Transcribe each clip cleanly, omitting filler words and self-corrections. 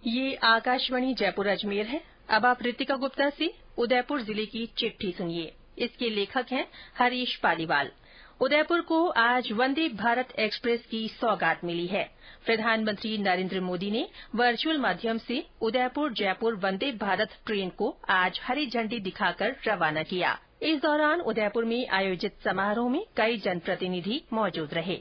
ये आकाशवाणी जयपुर अजमेर है। अब आप ऋतिका गुप्ता से उदयपुर जिले की चिट्ठी सुनिए। इसके लेखक हैं हरीश पालीवाल। उदयपुर को आज वंदे भारत एक्सप्रेस की सौगात मिली है। प्रधानमंत्री नरेंद्र मोदी ने वर्चुअल माध्यम से उदयपुर जयपुर वंदे भारत ट्रेन को आज हरी झंडी दिखाकर रवाना किया। इस दौरान उदयपुर में आयोजित समारोह में कई जनप्रतिनिधि मौजूद रहे।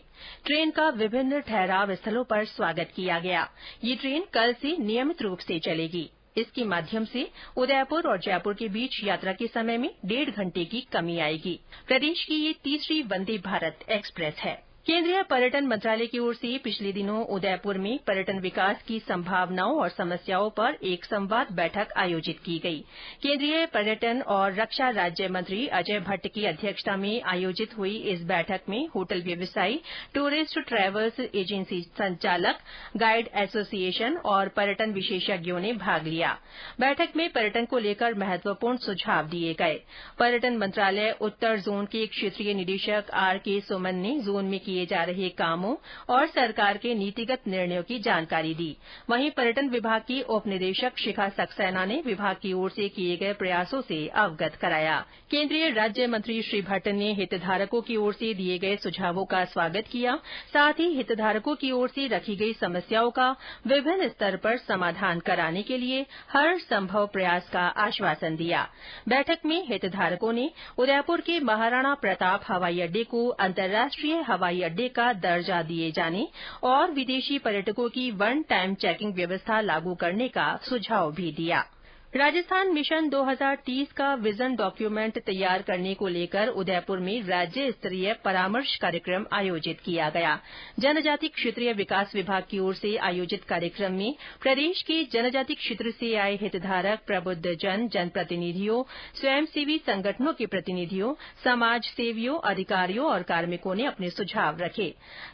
ट्रेन का विभिन्न ठहराव स्थलों पर स्वागत किया गया। ये ट्रेन कल से नियमित रूप से चलेगी। इसके माध्यम से उदयपुर और जयपुर के बीच यात्रा के समय में 1.5 घंटे की कमी आएगी। प्रदेश की ये तीसरी वंदे भारत एक्सप्रेस है। केंद्रीय पर्यटन मंत्रालय की ओर से पिछले दिनों उदयपुर में पर्यटन विकास की संभावनाओं और समस्याओं पर एक संवाद बैठक आयोजित की गई। केंद्रीय पर्यटन और रक्षा राज्य मंत्री अजय भट्ट की अध्यक्षता में आयोजित हुई इस बैठक में होटल व्यवसायी, टूरिस्ट ट्रैवल्स एजेंसी संचालक, गाइड एसोसिएशन और पर्यटन विशेषज्ञों ने भाग लिया। बैठक में पर्यटन को लेकर महत्वपूर्ण सुझाव दिए गए। पर्यटन मंत्रालय उत्तर जोन के क्षेत्रीय निदेशक आर.के. सुमन ने जोन में किए जा रहे कामों और सरकार के नीतिगत निर्णयों की जानकारी दी। वहीं पर्यटन विभाग की उप निदेशक शिखा सक्सेना ने विभाग की ओर से किए गए प्रयासों से अवगत कराया। केंद्रीय राज्य मंत्री श्री भट्ट ने हितधारकों की ओर से दिए गए सुझावों का स्वागत किया। साथ ही हितधारकों की ओर से रखी गई समस्याओं का विभिन्न स्तर पर समाधान कराने के लिए हर संभव प्रयास का आश्वासन दिया। बैठक में हितधारकों ने उदयपुर के महाराणा प्रताप हवाई अड्डे को अंतर्राष्ट्रीय हवाई अड्डे का दर्जा दिए जाने और विदेशी पर्यटकों की वन टाइम चेकिंग व्यवस्था लागू करने का सुझाव भी दिया। राजस्थान मिशन 2030 का विजन डॉक्यूमेंट तैयार करने को लेकर उदयपुर में राज्य स्तरीय परामर्श कार्यक्रम आयोजित किया गया। जनजाति क्षेत्रीय विकास विभाग की ओर से आयोजित कार्यक्रम में प्रदेश के जनजाति क्षेत्र से आए हितधारक, प्रबुद्धजन, जनप्रतिनिधियों, स्वयंसेवी संगठनों के प्रतिनिधियों, समाज सेवियों, अधिकारियों और कार्मिकों ने अपने सुझाव रखे।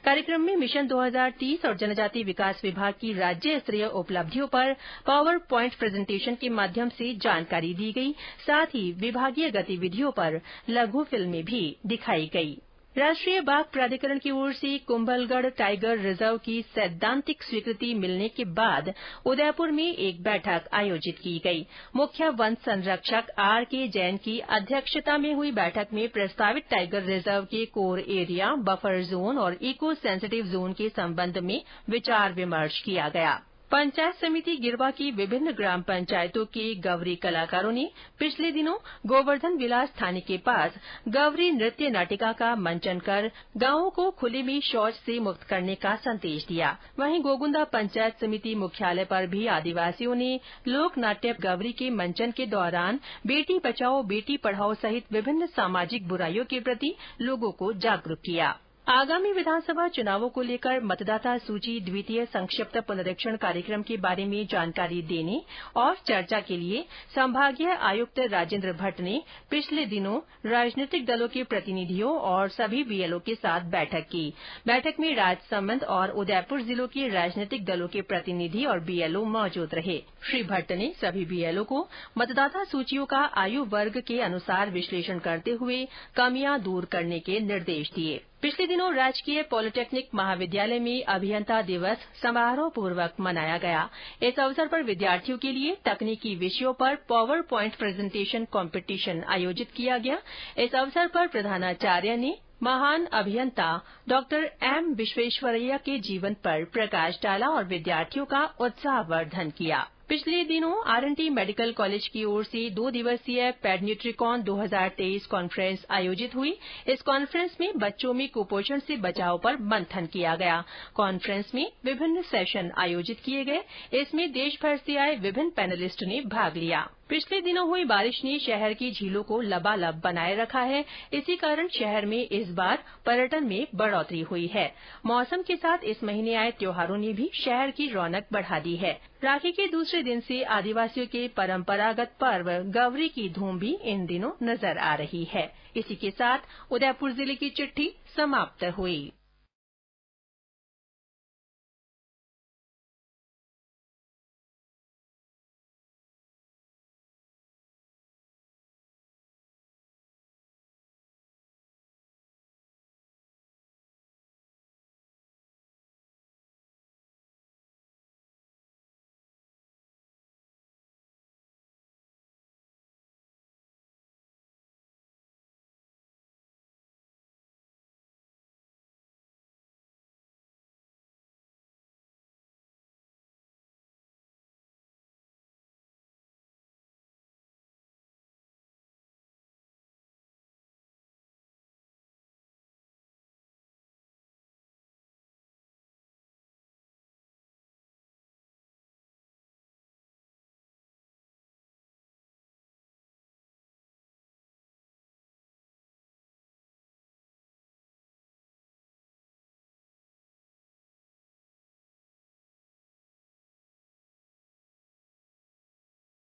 कार्यक्रम में मिशन 2030 और जनजाति विकास विभाग की राज्य स्तरीय उपलब्धियों पर पावर प्वाइंट प्रेजेंटेशन के माध्यम से जानकारी दी गई। साथ ही विभागीय गतिविधियों पर लघु फिल्में भी दिखाई गई। राष्ट्रीय बाघ प्राधिकरण की ओर से कुंभलगढ़ टाइगर रिजर्व की सैद्धांतिक स्वीकृति मिलने के बाद उदयपुर में एक बैठक आयोजित की गई। मुख्य वन संरक्षक आर.के. जैन की अध्यक्षता में हुई बैठक में प्रस्तावित टाइगर रिजर्व के कोर एरिया, बफर जोन और इको सेंसिटिव जोन के संबंध में विचार विमर्श किया गया। पंचायत समिति गिरवा की विभिन्न ग्राम पंचायतों के गवरी कलाकारों ने पिछले दिनों गोवर्धन विलास थाने के पास गवरी नृत्य नाटिका का मंचन कर गांवों को खुले में शौच से मुक्त करने का संदेश दिया। वहीं गोगुंदा पंचायत समिति मुख्यालय पर भी आदिवासियों ने लोक नाट्य गवरी के मंचन के दौरान बेटी बचाओ बेटी पढ़ाओ सहित विभिन्न सामाजिक बुराइयों के प्रति लोगों को जागरूक किया। आगामी विधानसभा चुनावों को लेकर मतदाता सूची द्वितीय संक्षिप्त पुनरीक्षण कार्यक्रम के बारे में जानकारी देने और चर्चा के लिए संभागीय आयुक्त राजेंद्र भट्ट ने पिछले दिनों राजनीतिक दलों के प्रतिनिधियों और सभी बीएलओ के साथ बैठक की। बैठक में राजसमंद और उदयपुर जिलों के राजनीतिक दलों के प्रतिनिधि और बीएलओ मौजूद रहे। श्री भट्ट ने सभी बीएलओ को मतदाता सूचियों का आयु वर्ग के अनुसार विश्लेषण करते हुए कमियां दूर करने के निर्देश दिए। पिछले दिनों राजकीय पॉलिटेक्निक महाविद्यालय में अभियंता दिवस समारोह पूर्वक मनाया गया। इस अवसर पर विद्यार्थियों के लिए तकनीकी विषयों पर पावर प्वाइंट प्रेजेंटेशन कॉम्पिटिशन आयोजित किया गया। इस अवसर पर प्रधानाचार्य ने महान अभियंता डॉक्टर एम विश्वेश्वरैया के जीवन पर प्रकाश डाला और विद्यार्थियों का उत्साहवर्धन किया। पिछले दिनों आर.एन.टी. मेडिकल कॉलेज की ओर से 2 दिवसीय पेडन्यूट्रिकॉन 2023 कॉन्फ्रेंस आयोजित हुई। इस कॉन्फ्रेंस में बच्चों में कुपोषण से बचाव पर मंथन किया गया। कॉन्फ्रेंस में विभिन्न सेशन आयोजित किए गए। इसमें देश भर से आए विभिन्न पैनलिस्ट ने भाग लिया। पिछले दिनों हुई बारिश ने शहर की झीलों को लबालब बनाए रखा है। इसी कारण शहर में इस बार पर्यटन में बढ़ोतरी हुई है। मौसम के साथ इस महीने आए त्योहारों ने भी शहर की रौनक बढ़ा दी है। राखी के दूसरे दिन से आदिवासियों के परंपरागत पर्व गवरी की धूम भी इन दिनों नजर आ रही है। इसी के साथ उदयपुर जिले की चिट्ठी समाप्त हुई।